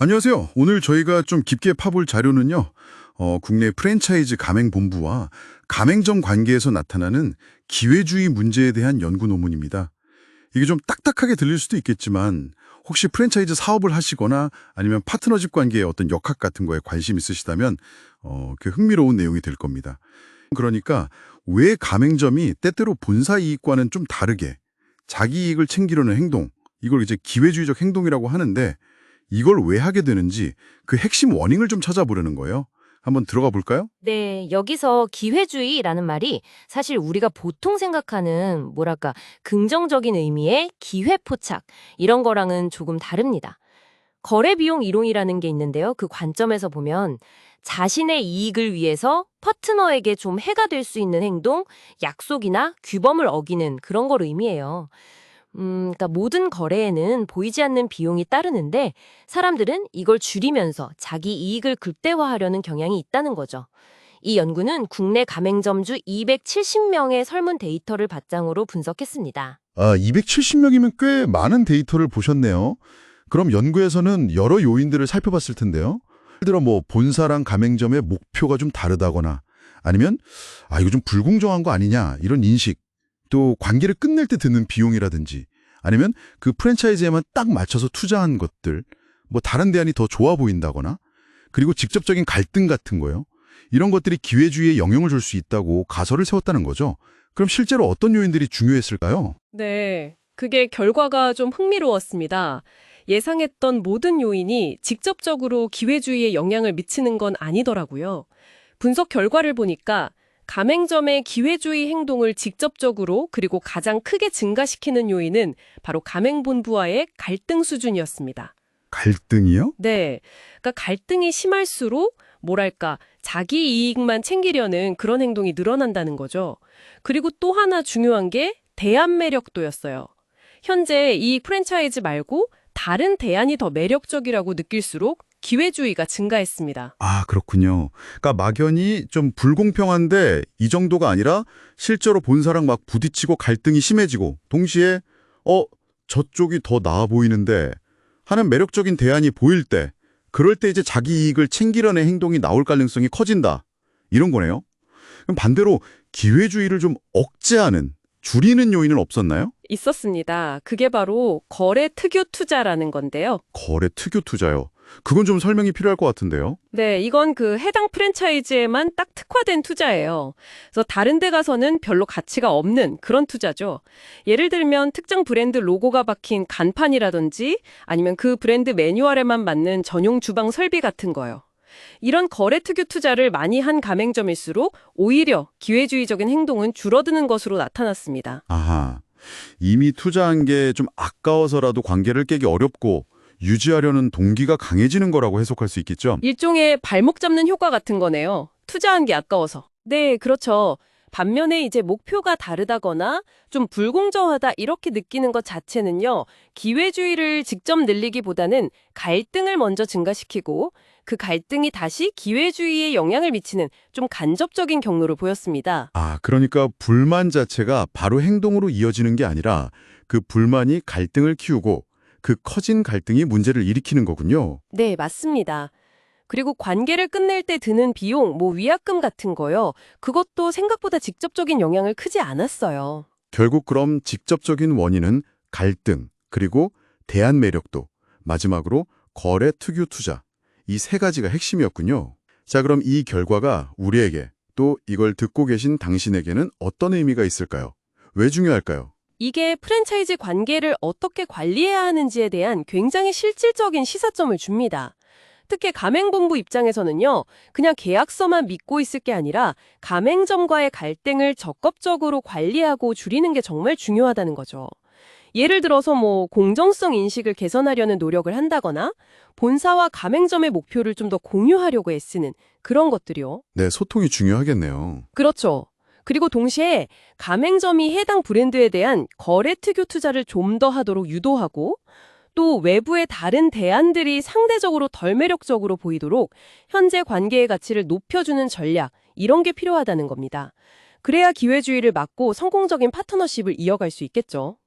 안녕하세요. 오늘 저희가 좀 깊게 파볼 자료는요. 국내 프랜차이즈 가맹본부와 가맹점 관계에서 나타나는 기회주의 문제에 대한 연구 논문입니다. 이게 좀 딱딱하게 들릴 수도 있겠지만 혹시 프랜차이즈 사업을 하시거나 아니면 파트너십 관계의 어떤 역학 같은 거에 관심 있으시다면 그 흥미로운 내용이 될 겁니다. 그러니까 왜 가맹점이 때때로 본사 이익과는 좀 다르게 자기 이익을 챙기려는 행동, 이걸 이제 기회주의적 행동이라고 하는데 이걸 왜 하게 되는지 그 핵심 원인을 좀 찾아보려는 거예요. 한번 들어가 볼까요? 네, 여기서 기회주의라는 말이 사실 우리가 보통 생각하는 긍정적인 의미의 기회 포착 이런 거랑은 조금 다릅니다. 거래 비용 이론이라는 게 있는데요. 그 관점에서 보면 자신의 이익을 위해서 파트너에게 좀 해가 될 수 있는 행동, 약속이나 규범을 어기는 그런 걸 의미해요. 그러니까 모든 거래에는 보이지 않는 비용이 따르는데 사람들은 이걸 줄이면서 자기 이익을 극대화하려는 경향이 있다는 거죠. 이 연구는 국내 가맹점주 270명의 설문 데이터를 바탕으로 분석했습니다. 270명이면 꽤 많은 데이터를 보셨네요. 그럼 연구에서는 여러 요인들을 살펴봤을 텐데요. 예를 들어 본사랑 가맹점의 목표가 좀 다르다거나 아니면 이거 좀 불공정한 거 아니냐 이런 인식, 또 관계를 끝낼 때 드는 비용이라든지 아니면 그 프랜차이즈에만 딱 맞춰서 투자한 것들, 다른 대안이 더 좋아 보인다거나 그리고 직접적인 갈등 같은 거요. 이런 것들이 기회주의에 영향을 줄 수 있다고 가설을 세웠다는 거죠. 그럼 실제로 어떤 요인들이 중요했을까요? 네, 그게 결과가 좀 흥미로웠습니다. 예상했던 모든 요인이 직접적으로 기회주의에 영향을 미치는 건 아니더라고요. 분석 결과를 보니까 가맹점의 기회주의 행동을 직접적으로 그리고 가장 크게 증가시키는 요인은 바로 가맹본부와의 갈등 수준이었습니다. 갈등이요? 네, 그러니까 갈등이 심할수록 자기 이익만 챙기려는 그런 행동이 늘어난다는 거죠. 그리고 또 하나 중요한 게 대안 매력도였어요. 현재 이 프랜차이즈 말고 다른 대안이 더 매력적이라고 느낄수록 기회주의가 증가했습니다. 그렇군요. 그러니까 막연히 좀 불공평한데 이 정도가 아니라 실제로 본사랑 막 부딪히고 갈등이 심해지고 동시에 저쪽이 더 나아 보이는데 하는 매력적인 대안이 보일 때 그럴 때 이제 자기 이익을 챙기려는 행동이 나올 가능성이 커진다. 이런 거네요. 그럼 반대로 기회주의를 좀 억제하는, 줄이는 요인은 없었나요? 있었습니다. 그게 바로 거래 특유 투자라는 건데요. 거래 특유 투자요. 그건 좀 설명이 필요할 것 같은데요. 네, 이건 그 해당 프랜차이즈에만 딱 특화된 투자예요. 그래서 다른 데 가서는 별로 가치가 없는 그런 투자죠. 예를 들면 특정 브랜드 로고가 박힌 간판이라든지 아니면 그 브랜드 매뉴얼에만 맞는 전용 주방 설비 같은 거요. 이런 거래 특유 투자를 많이 한 가맹점일수록 오히려 기회주의적인 행동은 줄어드는 것으로 나타났습니다. 아하. 이미 투자한 게 좀 아까워서라도 관계를 깨기 어렵고 유지하려는 동기가 강해지는 거라고 해석할 수 있겠죠? 일종의 발목 잡는 효과 같은 거네요. 투자한 게 아까워서. 네, 그렇죠. 반면에 이제 목표가 다르다거나 좀 불공정하다 이렇게 느끼는 것 자체는요. 기회주의를 직접 늘리기보다는 갈등을 먼저 증가시키고 그 갈등이 다시 기회주의에 영향을 미치는 좀 간접적인 경로를 보였습니다. 그러니까 불만 자체가 바로 행동으로 이어지는 게 아니라 그 불만이 갈등을 키우고 그 커진 갈등이 문제를 일으키는 거군요. 네, 맞습니다. 그리고 관계를 끝낼 때 드는 비용, 위약금 같은 거요. 그것도 생각보다 직접적인 영향을 크지 않았어요. 결국 그럼 직접적인 원인은 갈등, 그리고 대안 매력도, 마지막으로 거래 특유 투자. 이 세 가지가 핵심이었군요. 자, 그럼 이 결과가 우리에게 또 이걸 듣고 계신 당신에게는 어떤 의미가 있을까요? 왜 중요할까요? 이게 프랜차이즈 관계를 어떻게 관리해야 하는지에 대한 굉장히 실질적인 시사점을 줍니다. 특히 가맹본부 입장에서는요, 그냥 계약서만 믿고 있을 게 아니라 가맹점과의 갈등을 적극적으로 관리하고 줄이는 게 정말 중요하다는 거죠. 예를 들어서 공정성 인식을 개선하려는 노력을 한다거나 본사와 가맹점의 목표를 좀 더 공유하려고 애쓰는 그런 것들이요. 네, 소통이 중요하겠네요. 그렇죠. 그리고 동시에 가맹점이 해당 브랜드에 대한 거래 특유 투자를 좀 더 하도록 유도하고 또 외부의 다른 대안들이 상대적으로 덜 매력적으로 보이도록 현재 관계의 가치를 높여주는 전략, 이런 게 필요하다는 겁니다. 그래야 기회주의를 막고 성공적인 파트너십을 이어갈 수 있겠죠.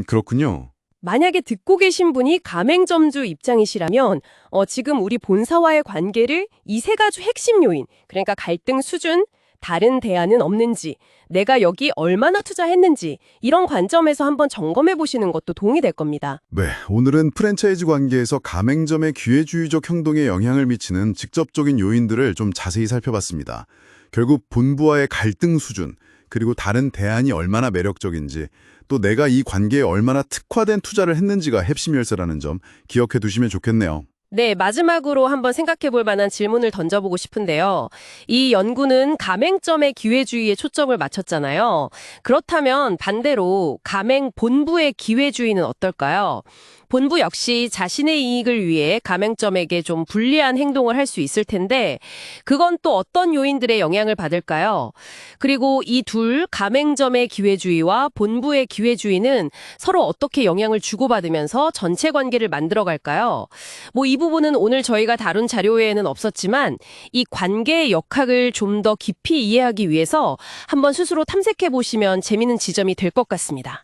그렇군요. 만약에 듣고 계신 분이 가맹점주 입장이시라면 지금 우리 본사와의 관계를 이 세 가지 핵심 요인, 그러니까 갈등 수준, 다른 대안은 없는지, 내가 여기 얼마나 투자했는지 이런 관점에서 한번 점검해 보시는 것도 도움이 될 겁니다. 네, 오늘은 프랜차이즈 관계에서 가맹점의 기회주의적 행동에 영향을 미치는 직접적인 요인들을 좀 자세히 살펴봤습니다. 결국 본부와의 갈등 수준, 그리고 다른 대안이 얼마나 매력적인지, 또 내가 이 관계에 얼마나 특화된 투자를 했는지가 핵심 열쇠라는 점 기억해 두시면 좋겠네요. 네, 마지막으로 한번 생각해 볼 만한 질문을 던져보고 싶은데요. 이 연구는 가맹점의 기회주의에 초점을 맞췄잖아요. 그렇다면 반대로 가맹 본부의 기회주의는 어떨까요? 본부 역시 자신의 이익을 위해 가맹점에게 좀 불리한 행동을 할 수 있을 텐데 그건 또 어떤 요인들의 영향을 받을까요? 그리고 이 둘 가맹점의 기회주의와 본부의 기회주의는 서로 어떻게 영향을 주고받으면서 전체 관계를 만들어갈까요? 이 부분은 오늘 저희가 다룬 자료에는 없었지만 이 관계의 역학을 좀 더 깊이 이해하기 위해서 한번 스스로 탐색해 보시면 재미있는 지점이 될 것 같습니다.